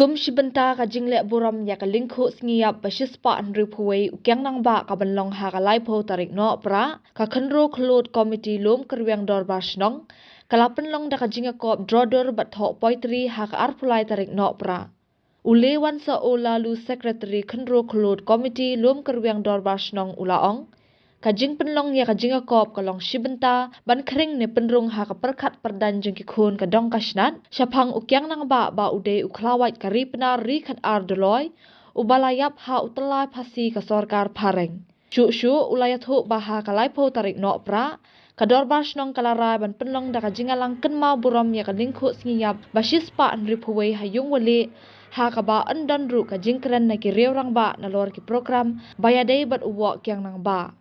Kum shibenta ka jingle buram ya ka lingkhu sngiap basis pa anru phuwei ukyang nang ba ka banlong ha ka lai pho tarik no pra ka khanro khlut committee lom kerweng dor basnong kalapen long da ka jinga kop drodor bat tho poitri ha ka arphulai tarik no pra ule wan sa olalu secretary khanro khlut committee lom kerweng dor basnong ulaong kajing penlong ya kajing kop kalong shibenta ban kring ne penrung ha ka perkhat perdan jeng ki khun ka dong kasnat shaphang ukyang nang ba ude ukhlawait kari pna ri khat ar doloi ubalayap ha utlai phasi ka sarkar phareng shu ulayathu ba ha kalai pho tarik no pra kador basnong kalara ban penlong da kajing alang kenma buram ya ka lingkhu sngiap basis pa anri phuwei hayung wale ha ka ba andon ru kajing kran na ki reurang ba na lor ki program bayadei bat uwa kyang nang ba